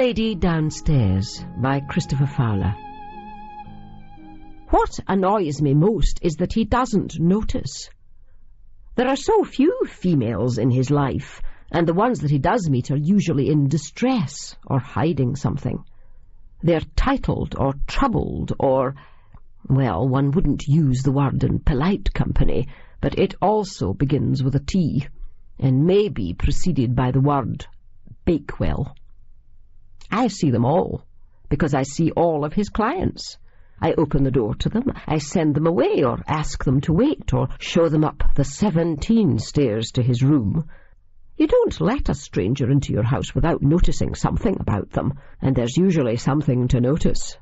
Lady Downstairs by Christopher Fowler. What annoys me most is that he doesn't notice. There are so few females in his life, and the ones that he does meet are usually in distress or hiding something. They're titled or troubled or, well, one wouldn't use the word in polite company, but it also begins with a T, and may be preceded by the word Bakewell. I see them all, because I see all of his clients. I open the door to them, I send them away, or ask them to wait, or show them up the 17 stairs to his room. You don't let a stranger into your house without noticing something about them, and there's usually something to notice.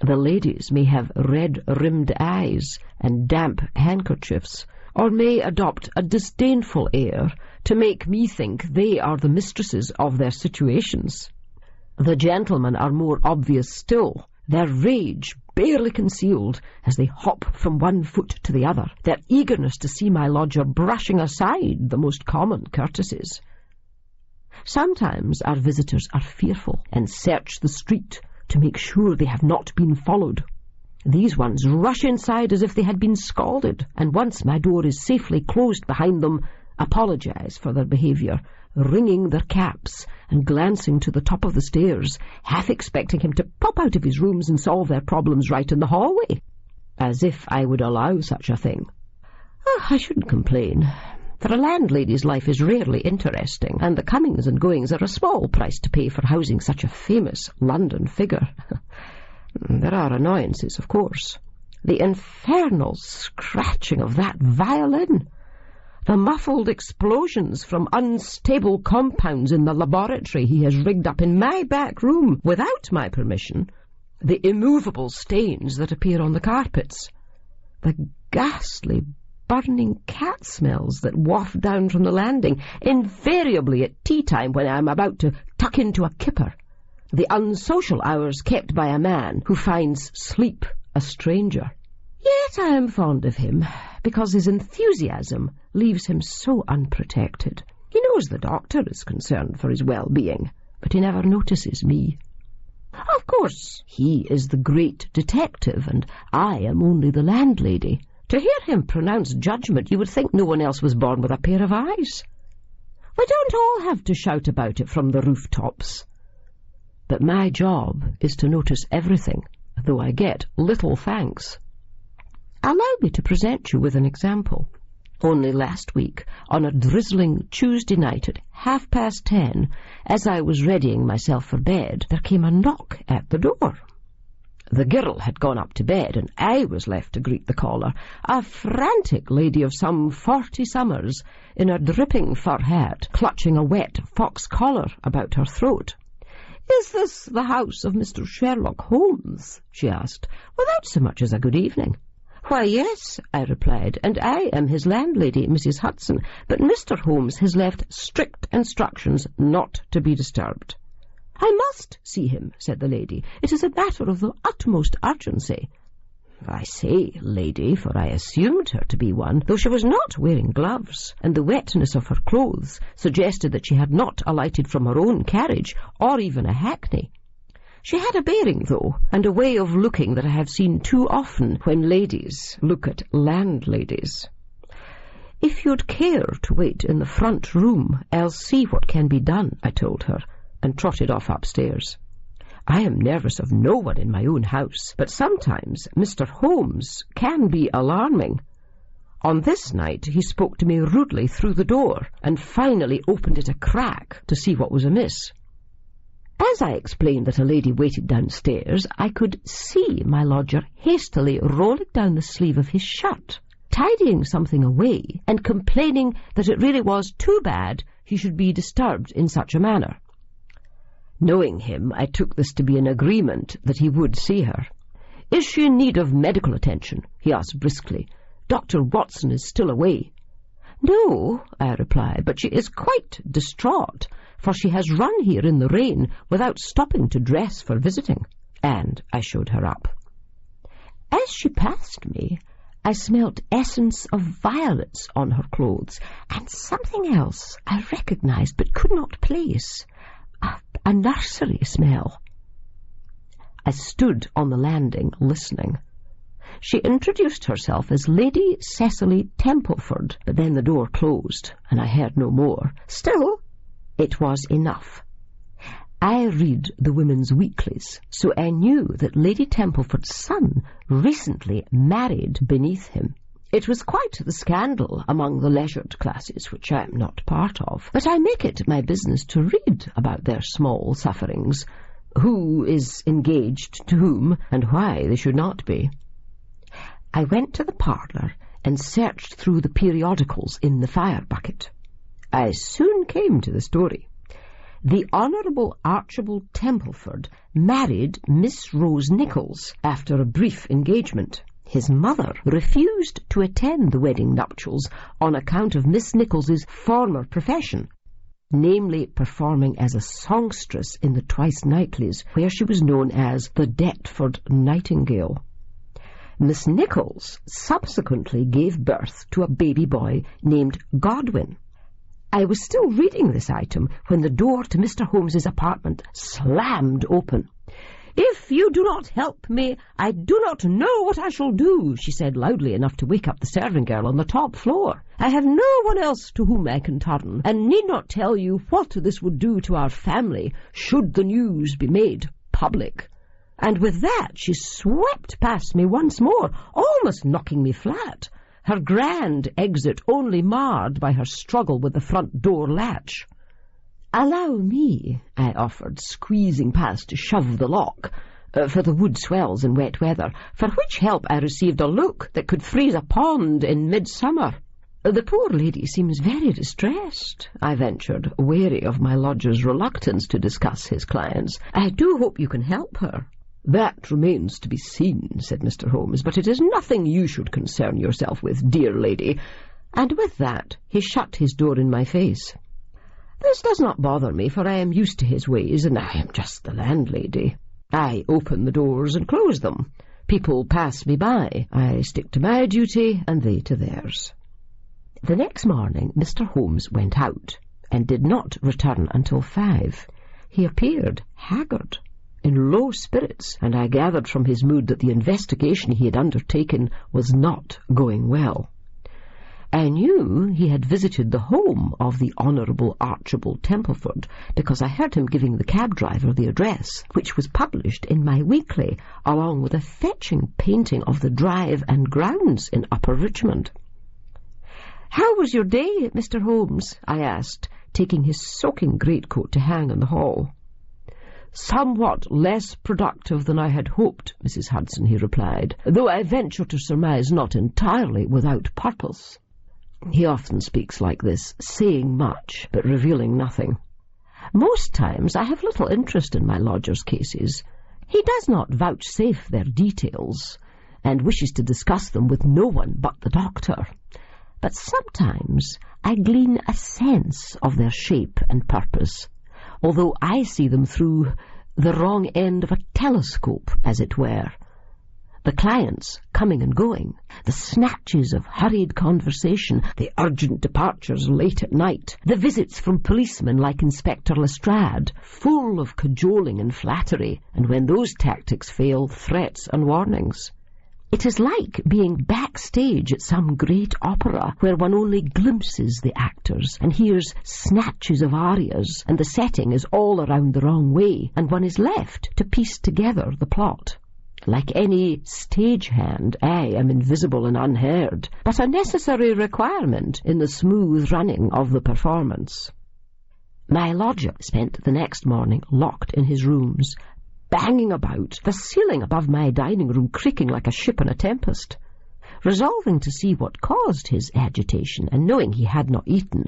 The ladies may have red-rimmed eyes and damp handkerchiefs, or may adopt a disdainful air to make me think they are the mistresses of their situations. The gentlemen are more obvious still, their rage barely concealed as they hop from one foot to the other, their eagerness to see my lodger brushing aside the most common courtesies. Sometimes our visitors are fearful and search the street to make sure they have not been followed. These ones rush inside as if they had been scalded, and once my door is safely closed behind them, apologize for their behaviour, wringing their caps and glancing to the top of the stairs, half expecting him to pop out of his rooms and solve their problems right in the hallway, as if I would allow such a thing. I shouldn't complain, for a landlady's life is rarely interesting, and the comings and goings are a small price to pay for housing such a famous London figure. There are annoyances, of course. The infernal scratching of that violin, the muffled explosions from unstable compounds in the laboratory he has rigged up in my back room without my permission, the immovable stains that appear on the carpets, the ghastly burning cat smells that waft down from the landing, invariably at tea-time when I am about to tuck into a kipper, the unsocial hours kept by a man who finds sleep a stranger. Yet I am fond of him, because his enthusiasm leaves him so unprotected. He knows the doctor is concerned for his well-being, but he never notices me. Of course, he is the great detective, and I am only the landlady. To hear him pronounce judgment, you would think no one else was born with a pair of eyes. We don't all have to shout about it from the rooftops. But my job is to notice everything, though I get little thanks. Allow me to present you with an example. Only last week, on a drizzling Tuesday night at 10:30, as I was readying myself for bed, there came a knock at the door. The girl had gone up to bed, and I was left to greet the caller, a frantic lady of some 40 summers, in a dripping fur hat, clutching a wet fox collar about her throat. "Is this the house of Mr. Sherlock Holmes?" she asked, without so much as a good evening. "Why, yes," I replied, "and I am his landlady, Mrs. Hudson, but Mr. Holmes has left strict instructions not to be disturbed." "I must see him," said the lady. "It is a matter of the utmost urgency." I say lady, for I assumed her to be one, though she was not wearing gloves, and the wetness of her clothes suggested that she had not alighted from her own carriage, or even a hackney. She had a bearing, though, and a way of looking that I have seen too often when ladies look at landladies. "If you'd care to wait in the front room, I'll see what can be done," I told her, and trotted off upstairs. I am nervous of no one in my own house, but sometimes Mr. Holmes can be alarming. On this night he spoke to me rudely through the door, and finally opened it a crack to see what was amiss. As I explained that a lady waited downstairs, I could see my lodger hastily rolling down the sleeve of his shirt, tidying something away, and complaining that it really was too bad he should be disturbed in such a manner. Knowing him, I took this to be an agreement that he would see her. "Is she in need of medical attention?" he asked briskly. "Dr. Watson is still away." "No," I replied, "but she is quite distraught, for she has run here in the rain without stopping to dress for visiting." And I showed her up. As she passed me, I smelt essence of violets on her clothes, and something else I recognized but could not place. a nursery smell. I stood on the landing, listening. She introduced herself as Lady Cecily Templeford, but then the door closed, and I heard no more. Still, it was enough. I read the women's weeklies, so I knew that Lady Templeford's son recently married beneath him. It was quite the scandal among the leisured classes, which I am not part of, but I make it my business to read about their small sufferings, who is engaged to whom, and why they should not be. I went to the parlour and searched through the periodicals in the fire bucket. I soon came to the story. The Honourable Archibald Templeford married Miss Rose Nichols after a brief engagement. His mother refused to attend the wedding nuptials on account of Miss Nichols's former profession, namely performing as a songstress in the Twice Nightlies, where she was known as the Deptford Nightingale. Miss Nichols subsequently gave birth to a baby boy named Godwin. I was still reading this item when the door to Mr. Holmes's apartment slammed open. "If you do not help me, I do not know what I shall do," she said loudly enough to wake up the serving girl on the top floor. "I have no one else to whom I can turn, and need not tell you what this would do to our family should the news be made public." And with that she swept past me once more, almost knocking me flat, her grand exit only marred by her struggle with the front door latch. "Allow me," I offered, squeezing past to shove the lock, for the wood swells in wet weather, for which help I received a look that could freeze a pond in midsummer. "The poor lady seems very distressed," I ventured, wary of my lodger's reluctance to discuss his clients. "I do hope you can help her." "That remains to be seen," said Mr. Holmes, "but it is nothing you should concern yourself with, dear lady." And with that he shut his door in my face. This does not bother me, for I am used to his ways, and I am just the landlady. I open the doors and close them. People pass me by. I stick to my duty, and they to theirs. The next morning Mr. Holmes went out, and did not return until 5. He appeared haggard, in low spirits, and I gathered from his mood that the investigation he had undertaken was not going well. I knew he had visited the home of the Honourable Archibald Templeford, because I heard him giving the cab driver the address, which was published in my weekly, along with a fetching painting of the drive and grounds in Upper Richmond. "How was your day, Mr. Holmes?" I asked, taking his soaking greatcoat to hang in the hall. "Somewhat less productive than I had hoped, Mrs. Hudson," he replied, "though I venture to surmise not entirely without purpose." He often speaks like this, saying much, but revealing nothing. Most times I have little interest in my lodger's cases. He does not vouchsafe their details, and wishes to discuss them with no one but the doctor. But sometimes I glean a sense of their shape and purpose, although I see them through the wrong end of a telescope, as it were. The clients coming and going, the snatches of hurried conversation, the urgent departures late at night, the visits from policemen like Inspector Lestrade, full of cajoling and flattery, and when those tactics fail, threats and warnings. It is like being backstage at some great opera where one only glimpses the actors and hears snatches of arias, and the setting is all around the wrong way, and one is left to piece together the plot. Like any stagehand, I am invisible and unheard, but a necessary requirement in the smooth running of the performance. My lodger spent the next morning locked in his rooms, banging about, the ceiling above my dining room creaking like a ship in a tempest. Resolving to see what caused his agitation, and knowing he had not eaten,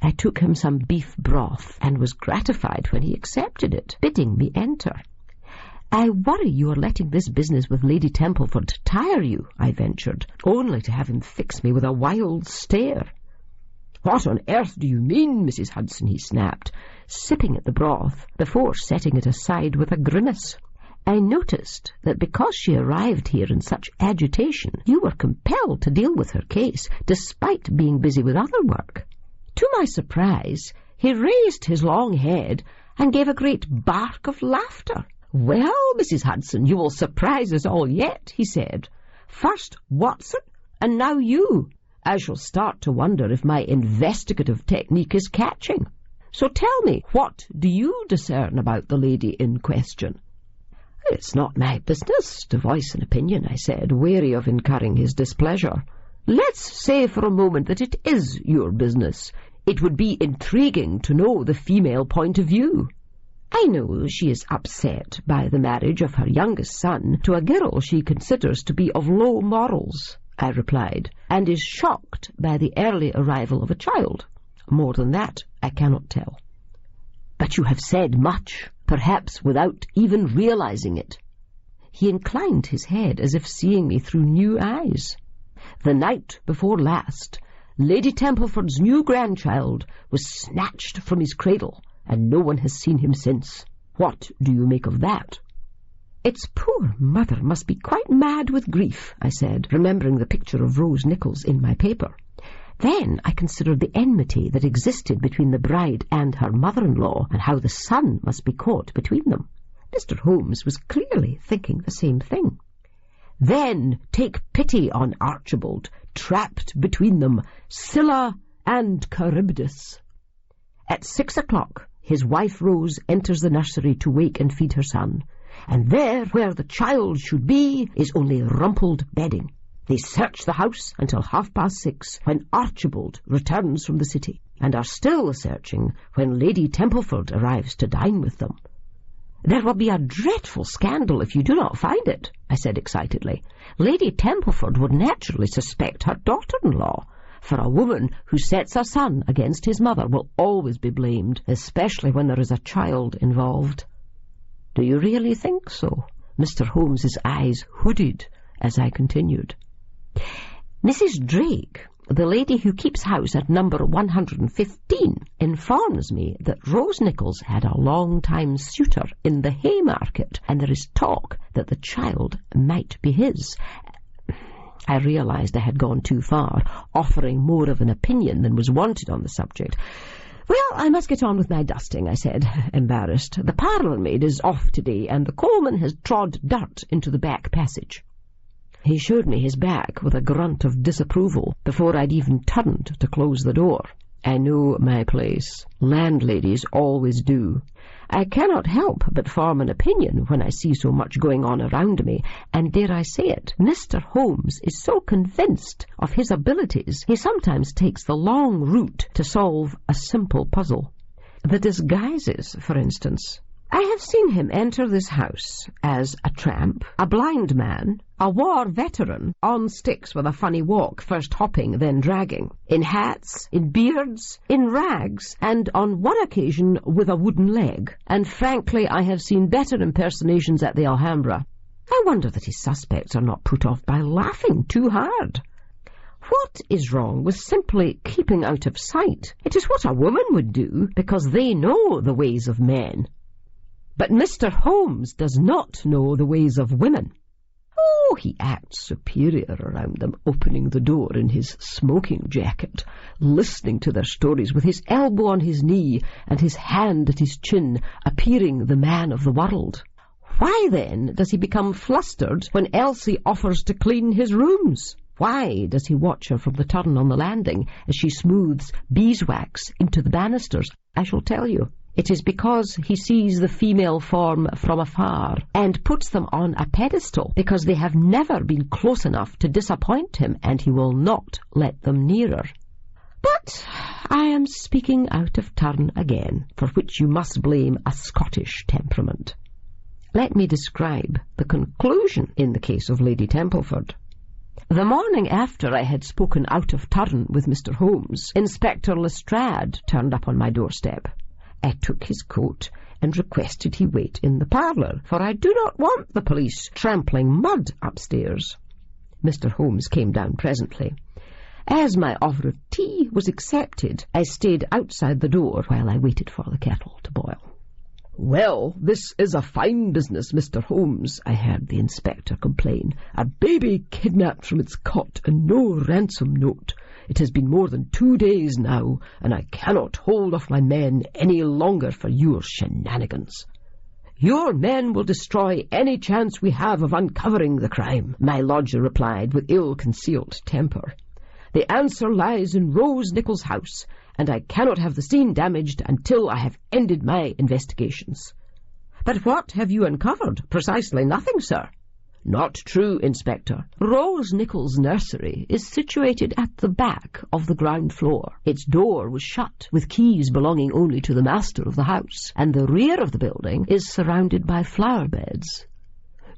I took him some beef broth, and was gratified when he accepted it, bidding me enter. "I worry you are letting this business with Lady Templeford tire you," I ventured, only to have him fix me with a wild stare. "What on earth do you mean, Mrs. Hudson?" he snapped, sipping at the broth before setting it aside with a grimace. "I noticed that because she arrived here in such agitation, you were compelled to deal with her case, despite being busy with other work." To my surprise, he raised his long head and gave a great bark of laughter. "Well, Mrs. Hudson, you will surprise us all yet," he said. "First Watson, and now you. I shall start to wonder if my investigative technique is catching. So tell me, what do you discern about the lady in question?" "It's not my business to voice an opinion," I said, wary of incurring his displeasure. "Let's say for a moment that it is your business. It would be intriguing to know the female point of view." "I know she is upset by the marriage of her youngest son to a girl she considers to be of low morals," I replied, "and is shocked by the early arrival of a child. More than that I cannot tell." "But you have said much, perhaps without even realizing it." He inclined his head as if seeing me through new eyes. "The night before last, Lady Templeford's new grandchild was snatched from his cradle, and no one has seen him since. What do you make of that?" "Its poor mother must be quite mad with grief," I said, remembering the picture of Rose Nichols in my paper. Then I considered the enmity that existed between the bride and her mother-in-law, and how the son must be caught between them. Mr. Holmes was clearly thinking the same thing. "Then take pity on Archibald, trapped between them, Scylla and Charybdis." At 6 o'clock, his wife Rose enters the nursery to wake and feed her son, and there, where the child should be, is only rumpled bedding. They search the house until 6:30, when Archibald returns from the city, and are still searching when Lady Templeford arrives to dine with them. "There will be a dreadful scandal if you do not find it," I said excitedly. "Lady Templeford would naturally suspect her daughter-in-law, for a woman who sets a son against his mother will always be blamed, especially when there is a child involved." "Do you really think so?" Mr. Holmes's eyes hooded as I continued. "Mrs. Drake, the lady who keeps house at number 115, informs me that Rose Nichols had a long-time suitor in the Haymarket, and there is talk that the child might be his." I realized I had gone too far, offering more of an opinion than was wanted on the subject. "Well, I must get on with my dusting," I said, embarrassed. "The parlour-maid is off today, and the coalman has trod dirt into the back passage." He showed me his back with a grunt of disapproval before I'd even turned to close the door. I know my place. Landladies always do. I cannot help but form an opinion when I see so much going on around me, and dare I say it, Mr. Holmes is so convinced of his abilities he sometimes takes the long route to solve a simple puzzle. The disguises, for instance. I have seen him enter this house as a tramp, a blind man, a war veteran, on sticks with a funny walk, first hopping, then dragging, in hats, in beards, in rags, and on one occasion with a wooden leg. And frankly, I have seen better impersonations at the Alhambra. I wonder that his suspects are not put off by laughing too hard. What is wrong with simply keeping out of sight? It is what a woman would do, because they know the ways of men. But Mr. Holmes does not know the ways of women. Oh, he acts superior around them, opening the door in his smoking jacket, listening to their stories with his elbow on his knee and his hand at his chin, appearing the man of the world. Why, then, does he become flustered when Elsie offers to clean his rooms? Why does he watch her from the turn on the landing as she smooths beeswax into the banisters? I shall tell you. It is because he sees the female form from afar and puts them on a pedestal, because they have never been close enough to disappoint him, and he will not let them nearer. But I am speaking out of turn again, for which you must blame a Scottish temperament. Let me describe the conclusion in the case of Lady Templeford. The morning after I had spoken out of turn with Mr. Holmes, Inspector Lestrade turned up on my doorstep. I took his coat and requested he wait in the parlour, for I do not want the police trampling mud upstairs. Mr. Holmes came down presently. As my offer of tea was accepted, I stayed outside the door while I waited for the kettle to boil. "Well, this is a fine business, Mr. Holmes," I heard the inspector complain. "A baby kidnapped from its cot and no ransom note. It has been more than 2 days now, and I cannot hold off my men any longer for your shenanigans." "Your men will destroy any chance we have of uncovering the crime," my lodger replied with ill-concealed temper. "The answer lies in Rose Nichols' house, and I cannot have the scene damaged until I have ended my investigations." "But what have you uncovered?" "Precisely nothing, sir." "Not true, Inspector. Rose Nichols' nursery is situated at the back of the ground floor. Its door was shut, with keys belonging only to the master of the house, and the rear of the building is surrounded by flower beds.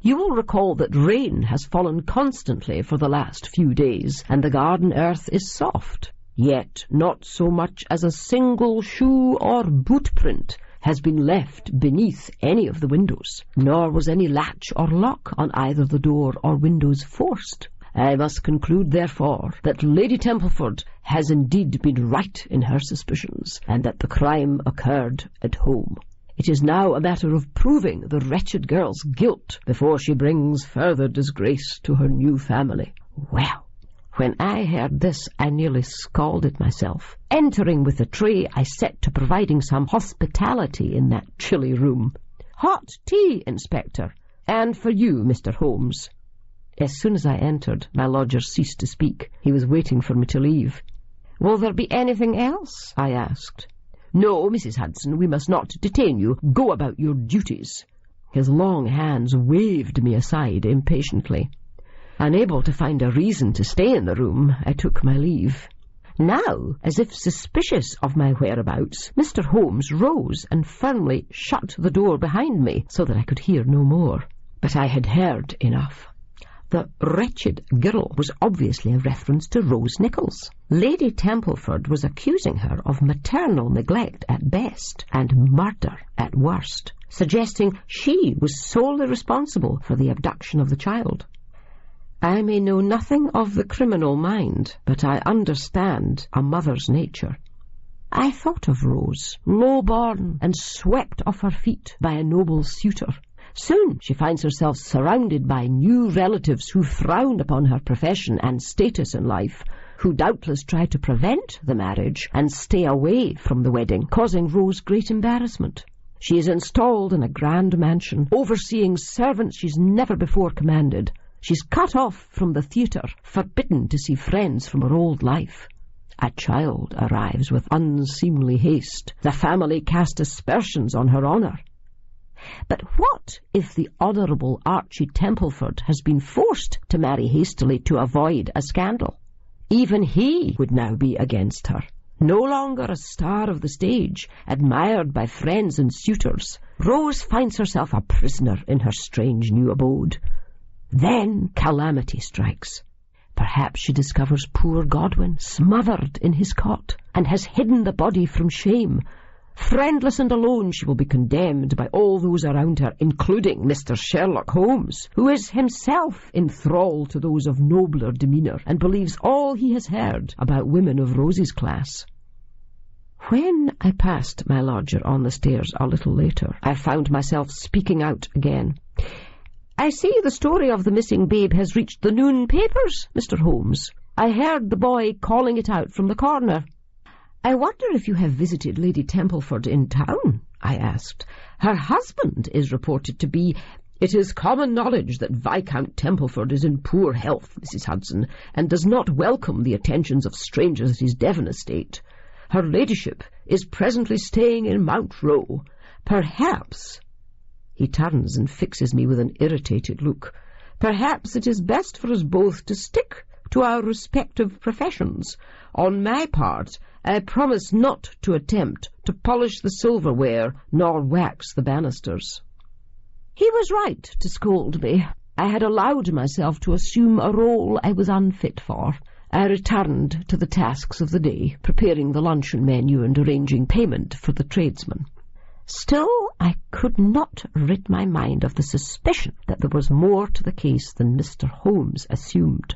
You will recall that rain has fallen constantly for the last few days, and the garden earth is soft. Yet not so much as a single shoe or boot print has been left beneath any of the windows, nor was any latch or lock on either the door or windows forced. I must conclude, therefore, that Lady Templeford has indeed been right in her suspicions, and that the crime occurred at home. It is now a matter of proving the wretched girl's guilt before she brings further disgrace to her new family." Well, when I heard this, I nearly scalded myself. Entering with a tray, I set to providing some hospitality in that chilly room. "Hot tea, Inspector, and for you, Mr. Holmes." As soon as I entered, my lodger ceased to speak. He was waiting for me to leave. "Will there be anything else?" I asked. "No, Mrs. Hudson, we must not detain you. Go about your duties." His long hands waved me aside impatiently. Unable to find a reason to stay in the room, I took my leave. Now, as if suspicious of my whereabouts, Mr. Holmes rose and firmly shut the door behind me so that I could hear no more. But I had heard enough. The wretched girl was obviously a reference to Rose Nichols. Lady Templeford was accusing her of maternal neglect at best and murder at worst, suggesting she was solely responsible for the abduction of the child. I may know nothing of the criminal mind, but I understand a mother's nature. I thought of Rose, low-born and swept off her feet by a noble suitor. Soon she finds herself surrounded by new relatives who frown upon her profession and status in life, who doubtless try to prevent the marriage and stay away from the wedding, causing Rose great embarrassment. She is installed in a grand mansion, overseeing servants she's never before commanded. She's cut off from the theatre, forbidden to see friends from her old life. A child arrives with unseemly haste. The family cast aspersions on her honour. But what if the Honourable Archie Templeford has been forced to marry hastily to avoid a scandal? Even he would now be against her. No longer a star of the stage, admired by friends and suitors, Rose finds herself a prisoner in her strange new abode. Then calamity strikes. Perhaps she discovers poor Godwin smothered in his cot, and has hidden the body from shame. Friendless and alone, she will be condemned by all those around her, including Mr. Sherlock Holmes, who is himself in thrall to those of nobler demeanour, and believes all he has heard about women of Rose's class. When I passed my lodger on the stairs a little later, I found myself speaking out again. "I see the story of the missing babe has reached the noon papers, Mr. Holmes. I heard the boy calling it out from the corner." "I wonder if you have visited Lady Templeford in town?" I asked. "Her husband is reported to be—" "It is common knowledge that Viscount Templeford is in poor health, Mrs. Hudson, and does not welcome the attentions of strangers at his Devon estate. Her ladyship is presently staying in Mount Row. Perhaps—" He turns and fixes me with an irritated look. "Perhaps it is best for us both to stick to our respective professions. On my part, I promise not to attempt to polish the silverware nor wax the banisters." He was right to scold me. I had allowed myself to assume a role I was unfit for. I returned to the tasks of the day, preparing the luncheon menu and arranging payment for the tradesmen. Still, I could not rid my mind of the suspicion that there was more to the case than Mr. Holmes assumed.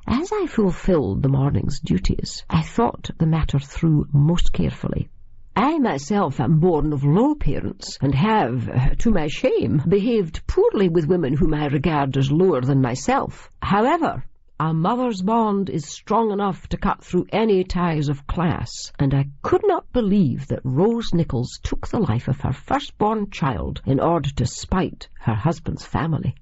As I fulfilled the morning's duties, I thought the matter through most carefully. I myself am born of low parents, and have, to my shame, behaved poorly with women whom I regard as lower than myself. However, a mother's bond is strong enough to cut through any ties of class, and I could not believe that Rose Nichols took the life of her firstborn child in order to spite her husband's family.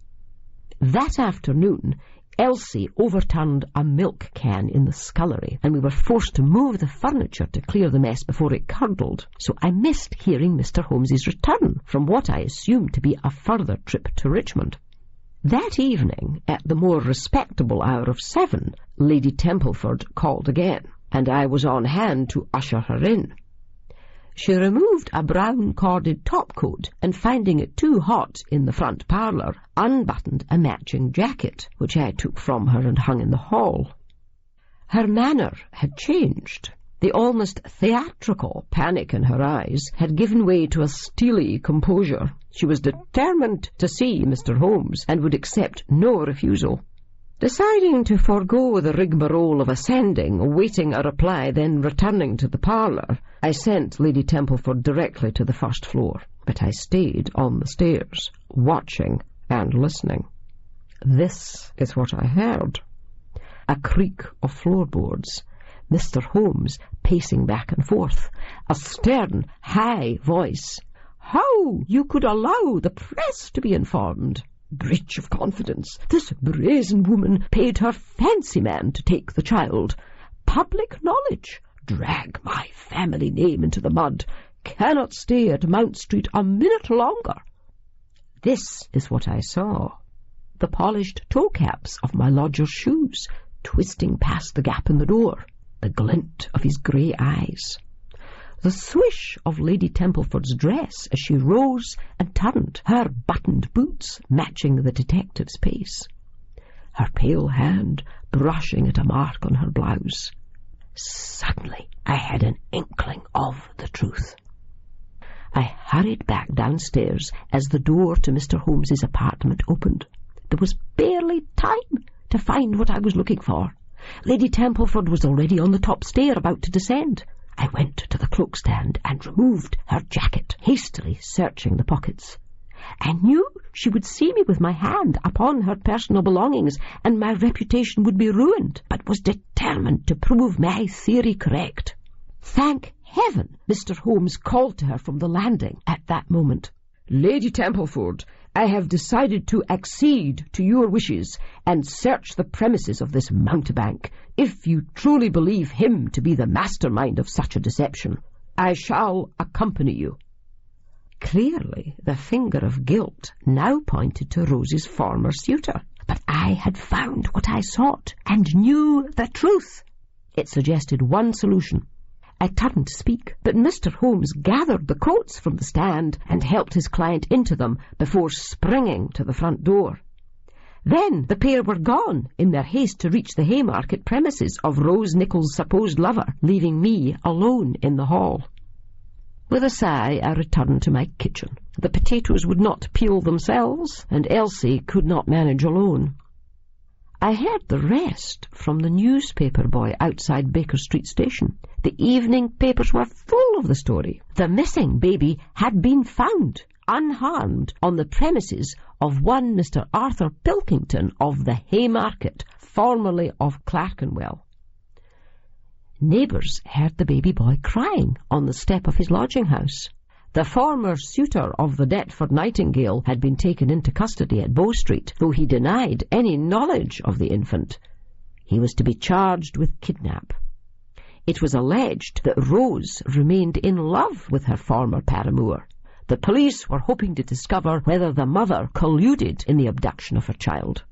That afternoon, Elsie overturned a milk can in the scullery, and we were forced to move the furniture to clear the mess before it curdled, so I missed hearing Mr. Holmes's return from what I assumed to be a further trip to Richmond. That evening, at the more respectable hour of 7, Lady Templeford called again, and I was on hand to usher her in. She removed a brown corded topcoat, and finding it too hot in the front parlour, unbuttoned a matching jacket, which I took from her and hung in the hall. Her manner had changed. The almost theatrical panic in her eyes had given way to a steely composure. She was determined to see Mr. Holmes, and would accept no refusal. Deciding to forego the rigmarole of ascending, waiting a reply, then returning to the parlour, I sent Lady Templeford directly to the first floor, but I stayed on the stairs, watching and listening. This is what I heard. A creak of floorboards, Mr. Holmes pacing back and forth, a stern, high voice. "How you could allow the press to be informed! Breach of confidence! This brazen woman paid her fancy man to take the child. Public knowledge! Drag my family name into the mud! Cannot stay at Mount Street a minute longer!" This is what I saw. The polished toe-caps of my lodger's shoes, twisting past the gap in the door, the glint of his grey eyes, the swish of Lady Templeford's dress as she rose and turned, her buttoned boots matching the detective's pace, her pale hand brushing at a mark on her blouse. Suddenly I had an inkling of the truth. I hurried back downstairs as the door to Mr. Holmes's apartment opened. There was barely time to find what I was looking for. Lady Templeford was already on the top stair, about to descend. I went to the cloak stand and removed her jacket, hastily searching the pockets. I knew she would see me with my hand upon her personal belongings, and my reputation would be ruined, but was determined to prove my theory correct. Thank heaven Mr. Holmes called to her from the landing at that moment. "Lady Templeford, I have decided to accede to your wishes and search the premises of this mountebank. If you truly believe him to be the mastermind of such a deception, I shall accompany you." Clearly the finger of guilt now pointed to Rose's former suitor, but I had found what I sought and knew the truth. It suggested one solution. I turned to speak, but Mr. Holmes gathered the coats from the stand and helped his client into them before springing to the front door. Then the pair were gone in their haste to reach the Haymarket premises of Rose Nichols' supposed lover, leaving me alone in the hall. With a sigh, I returned to my kitchen. The potatoes would not peel themselves, and Elsie could not manage alone. I heard the rest from the newspaper boy outside Baker Street Station. The evening papers were full of the story. The missing baby had been found, unharmed, on the premises of one Mr. Arthur Pilkington of the Haymarket, formerly of Clerkenwell. Neighbours heard the baby boy crying on the step of his lodging-house. The former suitor of the Deptford Nightingale had been taken into custody at Bow Street, though he denied any knowledge of the infant. He was to be charged with kidnap. It was alleged that Rose remained in love with her former paramour. The police were hoping to discover whether the mother colluded in the abduction of her child.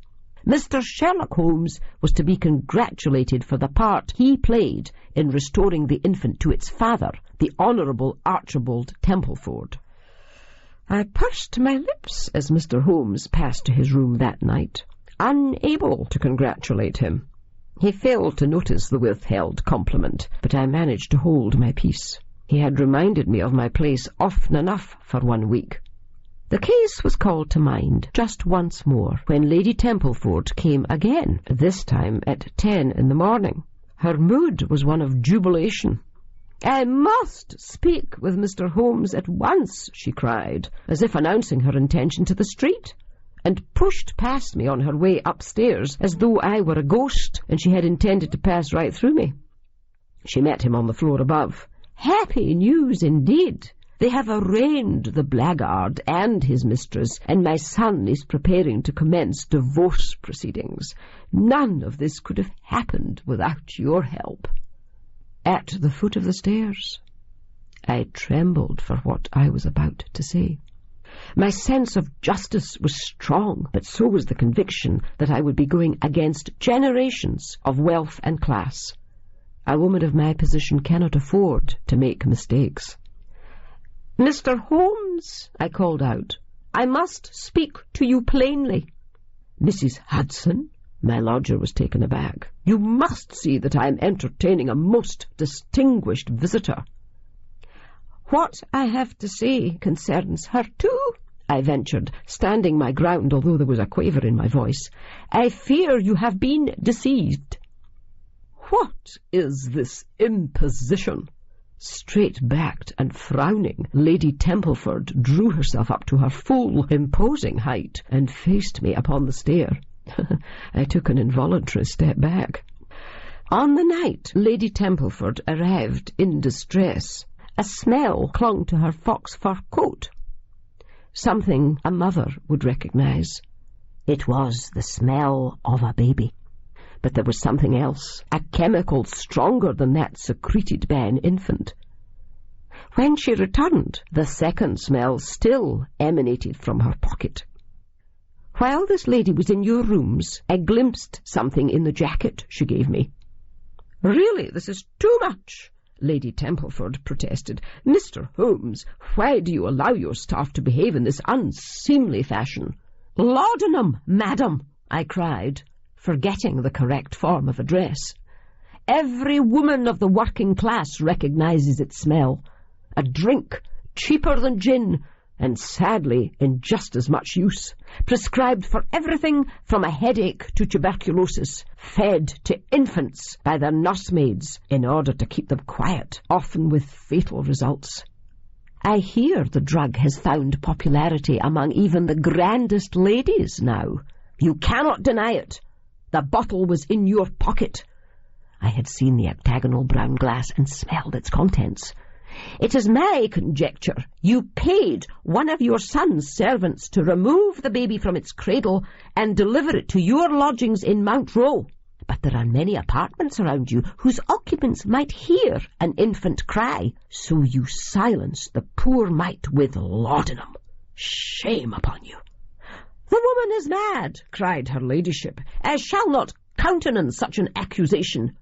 Mr. Sherlock Holmes was to be congratulated for the part he played in restoring the infant to its father, the Honourable Archibald Templeford. I pursed my lips as Mr. Holmes passed to his room that night, unable to congratulate him. He failed to notice the withheld compliment, but I managed to hold my peace. He had reminded me of my place often enough for 1 week. The case was called to mind just once more when Lady Templeford came again, this time at 10 in the morning. Her mood was one of jubilation. "I must speak with Mr. Holmes at once," she cried, as if announcing her intention to the street. and pushed past me on her way upstairs as though I were a ghost and she had intended to pass right through me. She met him on the floor above. "Happy news indeed. They have arraigned the blackguard and his mistress, and my son is preparing to commence divorce proceedings. None of this could have happened without your help." At the foot of the stairs, I trembled for what I was about to say. My sense of justice was strong, but so was the conviction that I would be going against generations of wealth and class. A woman of my position cannot afford to make mistakes. "Mr. Holmes," I called out, "I must speak to you plainly." "Mrs. Hudson?" My lodger was taken aback. "You must see that I am entertaining a most distinguished visitor." "What I have to say concerns her too," I ventured, standing my ground, although there was a quaver in my voice. "I fear you have been deceived." "What is this imposition?" Straight-backed and frowning, Lady Templeford drew herself up to her full, imposing height and faced me upon the stair. I took an involuntary step back. On the night Lady Templeford arrived in distress, a smell clung to her fox fur coat. Something a mother would recognize. It was the smell of a baby. But there was something else, a chemical stronger than that secreted by an infant. When she returned, the second smell still emanated from her pocket. While this lady was in your rooms, I glimpsed something in the jacket she gave me. "Really, this is too much," Lady Templeford protested. "Mr. Holmes, why do you allow your staff to behave in this unseemly fashion?" "Laudanum, madam," I cried, forgetting the correct form of address. "Every woman of the working class recognizes its smell. A drink cheaper than gin, and sadly in just as much use, prescribed for everything from a headache to tuberculosis, fed to infants by their nursemaids in order to keep them quiet, often with fatal results. I hear the drug has found popularity among even the grandest ladies now. You cannot deny it. The bottle was in your pocket." I had seen the octagonal brown glass and smelled its contents. "It is my conjecture you paid one of your son's servants to remove the baby from its cradle and deliver it to your lodgings in Mount Row. But there are many apartments around you whose occupants might hear an infant cry, so you silenced the poor mite with laudanum. Shame upon you." "The woman is mad," cried her ladyship. "I shall not countenance such an accusation."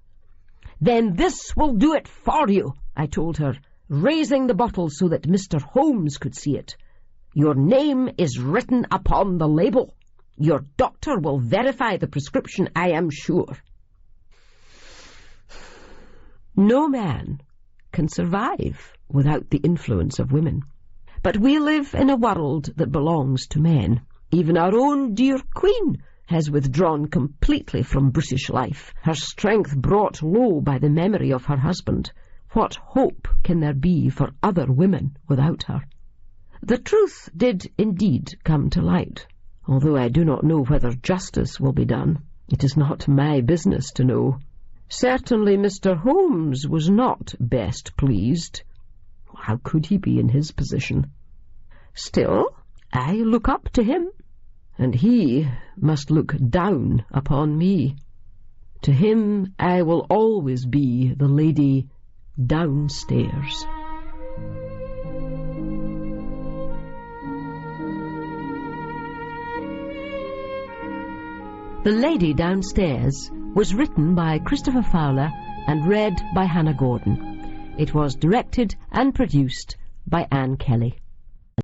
"Then this will do it for you," I told her, raising the bottle so that Mr. Holmes could see it. "Your name is written upon the label. Your doctor will verify the prescription, I am sure." No man can survive without the influence of women. But we live in a world that belongs to men. Even our own dear Queen has withdrawn completely from British life, her strength brought low by the memory of her husband. What hope can there be for other women without her? The truth did indeed come to light, although I do not know whether justice will be done. It is not my business to know. Certainly Mr. Holmes was not best pleased. How could he be in his position? Still, I look up to him, and he must look down upon me. To him I will always be the lady downstairs. The Lady Downstairs was written by Christopher Fowler and read by Hannah Gordon. It was directed and produced by Anne Kelly.